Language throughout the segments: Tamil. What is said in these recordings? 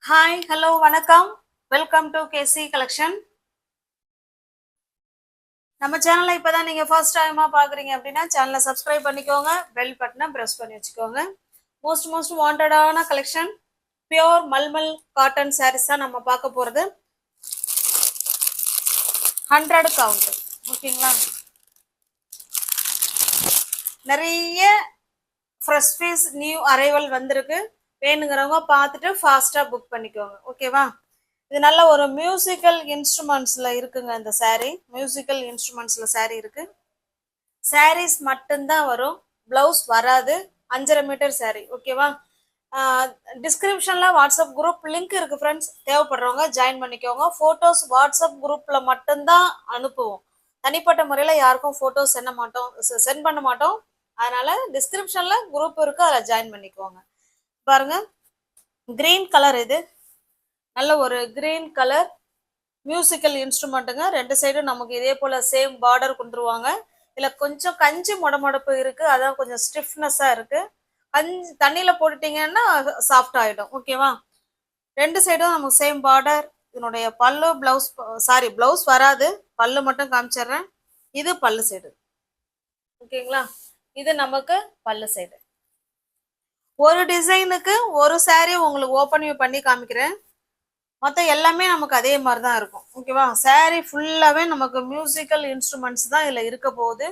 ஹாய் ஹலோ வணக்கம். Welcome to KC collection. நம்ம சேனலை இப்பதான் நீங்க ஃபர்ஸ்ட் டைமா பாக்குறீங்க அப்படின்னா சேனலை சப்ஸ்கிரைப் பண்ணிக்கோங்க, பெல் பட்டனை பிரஸ் பண்ணி வச்சுக்கோங்க. மோஸ்ட் வாண்டடான collection pure mulmul cotton saris தான் நம்ம பார்க்க போறது. 100 கவுண்ட். ஓகேங்களா? நிறைய ஃப்ரெஷ் பீஸ் நியூ அரைவல் வந்திருக்கு. வேணுங்கிறவங்க பார்த்துட்டு ஃபாஸ்டா புக் பண்ணிக்கோங்க. ஓகேவா? இது நல்ல ஒரு மியூசிக்கல் இன்ஸ்ட்ருமெண்ட்ஸ்ல இருக்குங்க. இந்த saree மியூசிக்கல் இன்ஸ்ட்ருமெண்ட்ஸ்ல saree இருக்கு. சாரீஸ் மட்டும்தான் வரும், பிளவுஸ் வராது. 5.5 மீட்டர் saree. ஓகேவா? டிஸ்கிரிப்ஷன்ல வாட்ஸ்அப் குரூப் லிங்க் இருக்கு ஃப்ரெண்ட்ஸ். தேவைப்படுறவங்க ஜாயின் பண்ணிக்கோங்க. போட்டோஸ் வாட்ஸ்அப் குரூப்ல மட்டும்தான் அனுப்புவோம். தனிப்பட்ட முறையில யாருக்கும் போட்டோஸ் சென்ட் பண்ண மாட்டோம். அதனால டிஸ்கிரிப்ஷன்ல குரூப் இருக்கு, அதில் ஜாயின் பண்ணிக்கோங்க. பாருங்க, கிரீன் கலர். இது நல்ல ஒரு கிரீன் கலர் மியூசிக்கல் இன்ஸ்ட்ருமெண்ட்டுங்க. ரெண்டு சைடும் நமக்கு இதே போல சேம் பார்டர் கொண்டுருவாங்க. இதுல கொஞ்சம் கஞ்சி முடமுடப்பு இருக்கு, அதான் கொஞ்சம் ஸ்டிஃப்னஸா இருக்கு. தண்ணியில போட்டுட்டீங்கன்னா சாஃப்ட் ஆயிடும். ஓகேவா? ரெண்டு சைடும் நமக்கு சேம் பார்டர். இதனுடைய பல்லு பிளவுஸ், பிளவுஸ் வராது, பல்லு மட்டும் காமிச்சிடுறேன். இது பல்லு சைடு. ஓகேங்களா? இது நமக்கு பல்லு சைடு. ஒரு டிசைனுக்கு ஒரு saree உங்களுக்கு ஓப்பன் பண்ணி காமிக்கிறேன். மற்ற எல்லாமே நமக்கு அதே மாதிரி தான் இருக்கும். ஓகேவா? saree ஃபுல்லாவே நமக்கு மியூசிக்கல் இன்ஸ்ட்ருமெண்ட்ஸ் தான் இதுல இருக்க போகுது.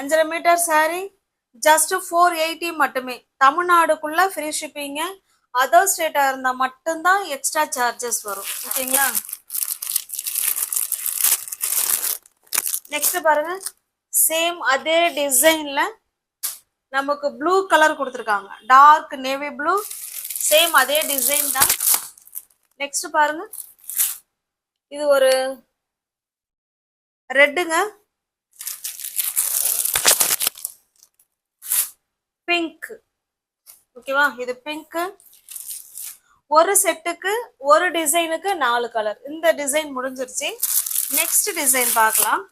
5.5 மீட்டர் saree ஜஸ்ட் 480 மட்டுமே. தமிழ்நாடுக்குள்ள ஃப்ரீ ஷிப்பிங்க. அதர் ஸ்டேட்டா இருந்தா மட்டும்தான் எக்ஸ்ட்ரா சார்ஜஸ் வரும். ஓகேங்களா? நெக்ஸ்ட் பாருங்க, சேம் அதே டிசைன்ல நமக்கு ப்ளூ கலர் கொடுத்துருக்காங்க, டார்க் நேவி ப்ளூ. சேம் அதே டிசைன் தான். நெக்ஸ்ட் பாருங்க, இது ஒரு ரெட்டுங்க, பிங்க். ஓகேவா? இது பிங்க். ஒரு செட்டுக்கு ஒரு டிசைனுக்கு 4 கலர். இந்த டிசைன் முடிஞ்சிருச்சு. நெக்ஸ்ட் டிசைன் பார்க்கலாம்.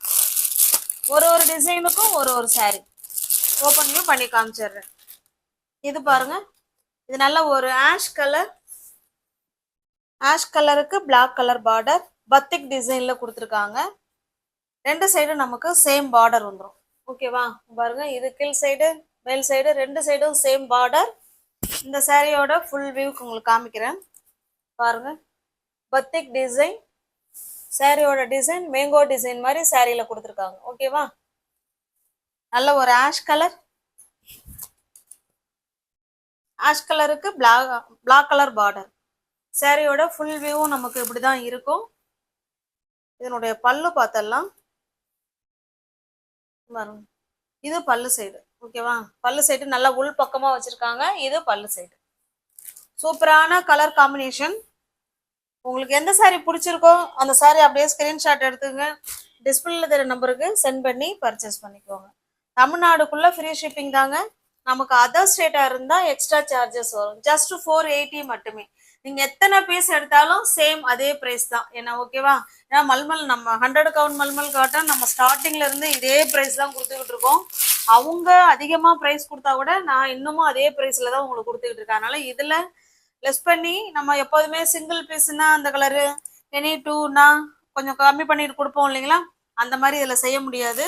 ஒரு டிசைனுக்கும் ஒரு saree ஓப்பன் பண்ணி காமிச்சிடுறேன். இது பாருங்க, இது நல்ல ஒரு ஆஷ் கலர். ஆஷ் கலருக்கு பிளாக் கலர் பார்டர் பத்திக் டிசைன்ல கொடுத்துருக்காங்க. ரெண்டு சைடும் நமக்கு சேம் பார்டர் வந்துடும். ஓகேவா? பாருங்க, இது கீழ் சைடு மேல் சைடு ரெண்டு சைடும் சேம் பார்டர். இந்த சாரியோட ஃபுல் வியூக்கு உங்களுக்கு காமிக்கிறேன். பாருங்க, பத்திக் டிசைன். சாரியோட டிசைன் மேங்கோ டிசைன் மாதிரி சாரியில கொடுத்துருக்காங்க. ஓகேவா? நல்ல ஒரு ஆஷ் கலர். ஆஷ் கலருக்கு பிளாக் கலர் பார்டர். சாரியோட ஃபுல் வியூவும் நமக்கு இப்படிதான் இருக்கும். இதனுடைய பல்லு பார்த்தலாம். இது பல்லு சைடு. ஓகேவா? பல்லு சைடு நல்லா உள் பக்கமா வச்சிருக்காங்க. இது பல்லு சைடு. சூப்பரான கலர் காம்பினேஷன். உங்களுக்கு எந்த saree பிடிச்சிருக்கோ அந்த saree அப்படியே ஸ்கிரீன்ஷாட் எடுத்துங்க, டிஸ்பிளேல தெரிய நம்பருக்கு சென்ட் பண்ணி பர்ச்சேஸ் பண்ணிக்கோங்க. தமிழ்நாடுக்குள்ள ஃப்ரீ ஷிப்பிங் தாங்க. நமக்கு அதர் ஸ்டேட்டா இருந்தா எக்ஸ்ட்ரா சார்ஜஸ் வரும். ஜஸ்ட் 480 மட்டுமே. நீங்க எத்தனை பீஸ் எடுத்தாலும் சேம் அதே பிரைஸ் தான். ஏன்னா ஓகேவா? ஏன்னா மல்மல் நம்ம 100 கவுண்ட் மல்மல் காட்டன் நம்ம ஸ்டார்டிங்ல இருந்து இதே பிரைஸ் தான் கொடுத்துக்கிட்டு இருக்கோம். அவங்க அதிகமா பிரைஸ் கொடுத்தா கூட நான் இன்னமும் அதே பிரைஸ்ல தான் உங்களுக்கு கொடுத்துக்கிட்டு இருக்கேன். அதனால இதுல லெஸ் பண்ணி நம்ம எப்போதுமே சிங்கிள் பீஸ்னா அந்த கலரு, எனி டூனா கொஞ்சம் கம்மி பண்ணிட்டு கொடுப்போம் இல்லைங்களா? அந்த மாதிரி இதில் செய்ய முடியாது.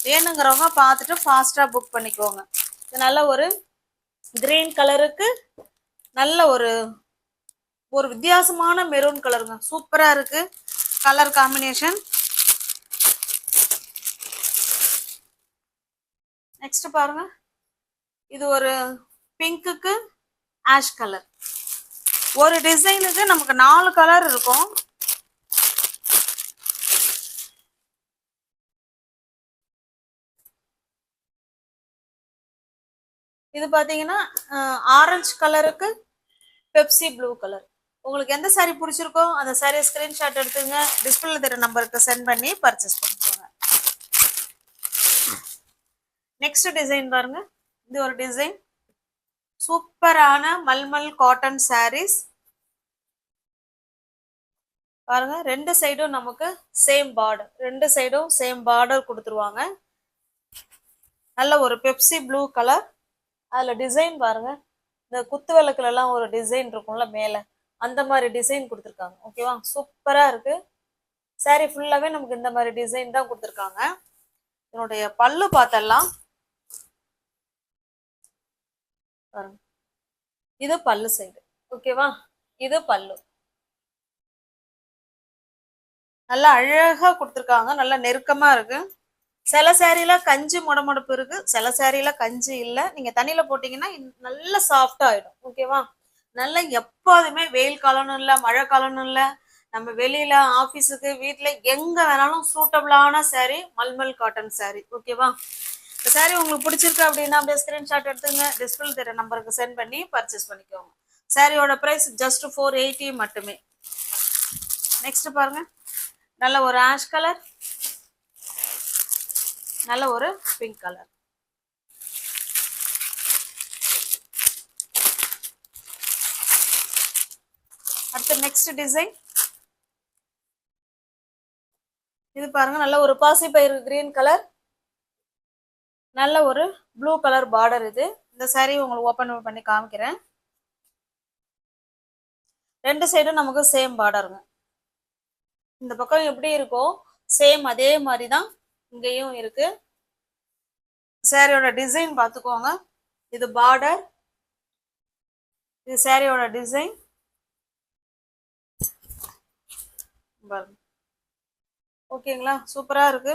வேணுங்கிறவங்க பார்த்துட்டு ஃபாஸ்ட்டாக புக் பண்ணிக்கோங்க. இது நல்ல ஒரு கிரீன் கலருக்கு நல்ல ஒரு வித்தியாசமான மெரூன் கலருங்க. சூப்பராக இருக்கு கலர் காம்பினேஷன். நெக்ஸ்ட் பாருங்க, இது ஒரு பிங்க்குக்கு ஆஷ் கலர். ஒரு டிசைனுக்கு நமக்கு 4 கலர் இருக்கும். இது பாத்தீங்கன்னா ஆரஞ்சு கலருக்கு பெப்சி ப்ளூ கலர். உங்களுக்கு எந்த saree பிடிச்சிருக்கோ அந்த saree ஸ்கிரீன்ஷாட் எடுத்துங்க, டிஸ்பிளேல தெரிய நம்பருக்கு சென்ட் பண்ணி பர்ச்சேஸ் பண்ணிக்கோங்க. நெக்ஸ்ட் டிசைன் பாருங்க, இது ஒரு டிசைன். சூப்பரான மல்மல் காட்டன் sarees. பாருங்க, ரெண்டு சைடும் நமக்கு சேம் பார்டர். ரெண்டு சைடும் சேம் பார்டர் கொடுத்துருவாங்க. நல்ல ஒரு பெப்சி ப்ளூ கலர். அதுல டிசைன் பாருங்க, இந்த குத்து விளக்குல எல்லாம் ஒரு டிசைன் இருக்கும்ல மேல, அந்த மாதிரி டிசைன் கொடுத்துருக்காங்க. ஓகேவா, சூப்பரா இருக்கு. saree ஃபுல்லாவே நமக்கு இந்த மாதிரி டிசைன் தான் கொடுத்துருக்காங்க. இதனுடைய பல்லு பார்த்தலாம் பாருங்க, இது பல்லு சைடு. ஓகேவா, இது பல்லு நல்லா அழகா கொடுத்துருக்காங்க, நல்லா நெருக்கமா இருக்கு. சில சேரீல கஞ்சி முடமுடப்பு இருக்கு, சில சேரீல கஞ்சி இல்லை. நீங்க தண்ணியில போட்டீங்கன்னா நல்லா சாஃப்டா ஆயிடும். ஓகேவா, நல்லா எப்போதுமே வெயில் காலம்னு இல்லை, மழை காலம்னு இல்லை, நம்ம வெளியில ஆபீஸுக்கு வீட்டுல எங்க வேணாலும் சூட்டபிளான saree மல்மல் காட்டன் saree. ஓகேவா, இந்த saree உங்களுக்கு பிடிச்சிருக்கு அப்படின்னா அப்படியே ஸ்கிரீன்ஷாட் எடுத்துங்க, டிஸ்பிளே தெரிய நம்பருக்கு சென்ட் பண்ணி பர்ச்சேஸ் பண்ணிக்கோங்க. சாரியோட பிரைஸ் ஜஸ்ட் 480 மட்டுமே. நெக்ஸ்ட் பாருங்க, நல்ல ஒரு ஆஷ் கலர், நல்ல ஒரு பிங்க் கலர். அடுத்து நெக்ஸ்ட் டிசைன் இது பாருங்க, நல்ல ஒரு பாசிப்பயிறு கிரீன் கலர், நல்ல ஒரு ப்ளூ கலர் பார்டர். இது இந்த saree உங்களுக்கு ஓபன் பண்ணி காமிக்கிறேன். ரெண்டு சைடும் நமக்கு சேம் பார்டருங்க. இந்த பக்கம் எப்படி இருக்கோ சேம் அதே மாதிரி தான் இங்கேயும் இருக்கு. சாரியோட டிசைன் பார்த்துக்கோங்க, இது பார்டர், இது சாரியோட டிசைன். ஓகேங்களா, சூப்பரா இருக்கு.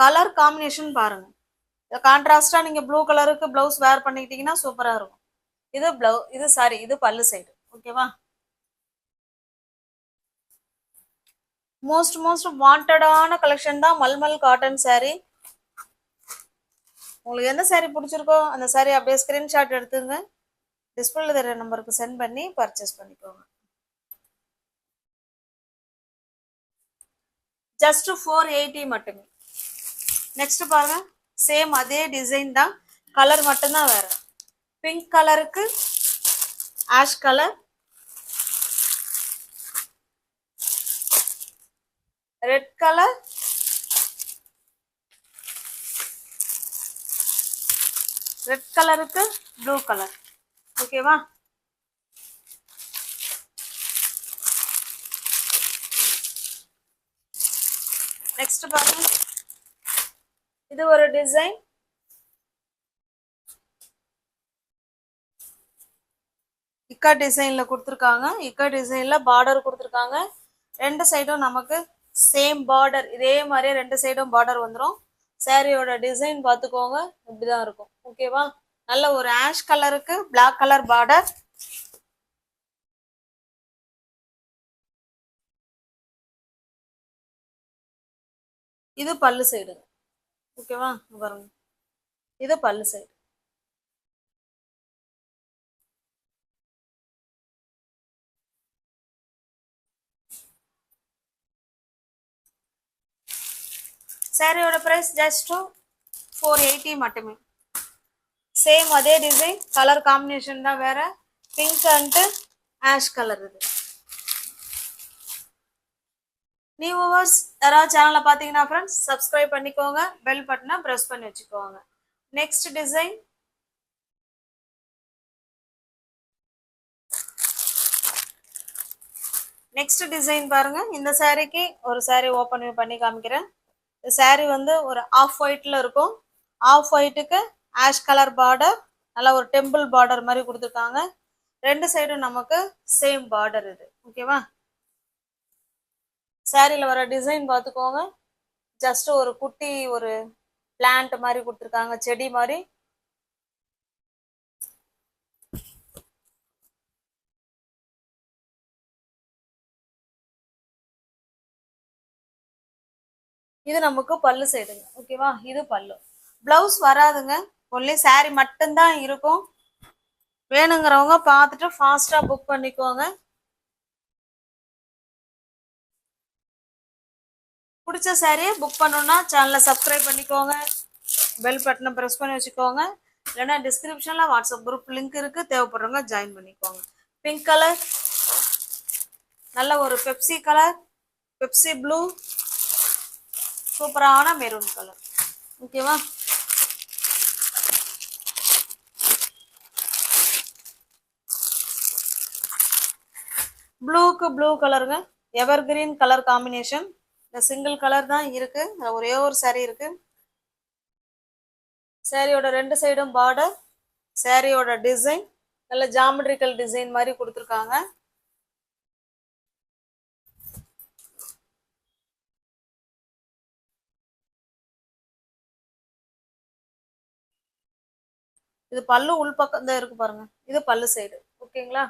கலர் காம்பினேஷன் பாருங்க, கான்ட்ராஸ்டா நீங்க ப்ளூ கலருக்கு பிளவுஸ் வேர் பண்ணிக்கிட்டீங்கன்னா சூப்பரா இருக்கும். இது சாரி, இது பல்லு சைடு. ஓகேவா, மோஸ்ட் வாண்டடான கலெக்ஷன் தான் மல்மல் காட்டன் saree. உங்களுக்கு எந்த saree பிடிச்சிருக்கோ அந்த saree அப்படியே ஸ்கிரீன்ஷாட் எடுத்துங்க, டிஸ்பிளேல தெரிய நம்பருக்கு சென்ட் பண்ணி பர்ச்சேஸ் பண்ணிக்கோங்க. ஜஸ்ட் 480 மட்டுமே. நெக்ஸ்ட் பாருங்க, சேம் அதே டிசைன் தான், கலர் மட்டும்தான் வேற. பிங்க் கலருக்கு ash colour, red colour, red கலருக்கு ப்ளூ கலர். ஓகேவா, நெக்ஸ்ட் பாருங்க, இது ஒரு டிசைன். இக்கா டிசைன்ல கொடுத்துருக்காங்க, இக்கா டிசைன்ல பார்டர் கொடுத்துருக்காங்க. ரெண்டு சைடும் நமக்கு சேம் பார்டர், இதே மாதிரியே ரெண்டு சைடும் பார்டர் வந்துடும். சாரியோட டிசைன் பார்த்துக்கோங்க, இப்படிதான் இருக்கும். ஓகேவா, நல்ல ஒரு ஆஷ் கலருக்கு பிளாக் கலர் பார்டர். இது பல்லு சைடு. ஓகேவா, பாருங்க, இது பல்லு சைடு. சாரியோட பிரைஸ் ஜஸ்ட் 480 மட்டுமே. சேம் அதே டிசைன், கலர் காம்பினேஷன் தான் வேற, பிங்க் அண்ட் ஆஷ் கலர். இது நியூ வியூவர்ஸ் யாராவது சேனலை பார்த்தீங்கன்னா ஃப்ரெண்ட்ஸ் சப்ஸ்கிரைப் பண்ணிக்கோங்க, பெல் பட்டனை ப்ரெஸ் பண்ணி வச்சுக்கோங்க. நெக்ஸ்ட் டிசைன், நெக்ஸ்ட் டிசைன் பாருங்க. இந்த சாரீக்கு ஒரு saree ஓப்பன் பண்ணி காமிக்கிறேன். இந்த saree வந்து ஒரு ஆஃப் ஒயிட்ல இருக்கும், ஆஃப் ஒயிட்டுக்கு ஆஷ் கலர் பார்டர், நல்லா ஒரு டெம்பிள் பார்டர் மாதிரி கொடுத்துருக்காங்க. ரெண்டு சைடும் நமக்கு சேம் பார்டர். இது ஓகேவா, சாரியில வர டிசைன் பார்த்துக்கோங்க, ஜஸ்ட் ஒரு குட்டி ஒரு பிளான்ட் மாதிரி கொடுத்துருக்காங்க, செடி மாதிரி. இது நமக்கு பல்லு சைடுங்க. ஓகேவா, இது பல்லு. பிளவுஸ் வராதுங்க, ஒன்லி saree மட்டும்தான் இருக்கும். வேணுங்கிறவங்க பார்த்துட்டு ஃபாஸ்டா புக் பண்ணிக்கோங்க. பிடிச்ச சாரியை புக் பண்ணணும்னா சேனலை சப்ஸ்கிரைப் பண்ணிக்கோங்க, பெல் பட்டனை ப்ரெஸ் பண்ணி வச்சுக்கோங்க. இல்லைன்னா டிஸ்கிரிப்ஷன்ல வாட்ஸ்அப் குரூப் லிங்க் இருக்கு, தேவைப்படுறவங்க ஜாயின் பண்ணிக்கோங்க. பிங்க் கலர், நல்ல ஒரு பெப்சி கலர், பெப்சி ப்ளூ, சூப்பரான மெரூன் கலர். ஓகேவா, ப்ளூக்கு ப்ளூ கலருங்க, எவர் கிரீன் கலர் காம்பினேஷன். இந்த சிங்கிள் கலர் தான் இருக்கு, ஒரே ஒரு saree இருக்கு. சாரியோட ரெண்டு சைடும் பார்டர், சாரியோட டிசைன் நல்ல ஜாமெட்ரிக்கல் டிசைன் மாதிரி கொடுத்துருக்காங்க. இது பல்லு உள் பக்கம் தான் இருக்கு பாருங்க, இது பல்லு சைடு. ஓகேங்களா?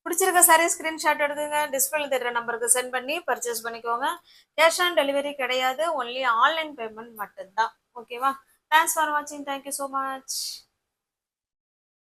பிடிச்சிருக்க சாரி ஸ்கிரீன்ஷாட் எடுத்துங்க, டிஸ்பிளேல தெரியுற நம்பருக்கு சென்ட் பண்ணி பர்ச்சேஸ் பண்ணிக்கோங்க. கேஷ் ஆன் டெலிவரி கிடையாது, ஒன்லி ஆன்லைன் பேமெண்ட் மட்டும்தான். ஓகேவா? தேங்க்ஸ் ஃபார் வாட்சிங். Thank you so much.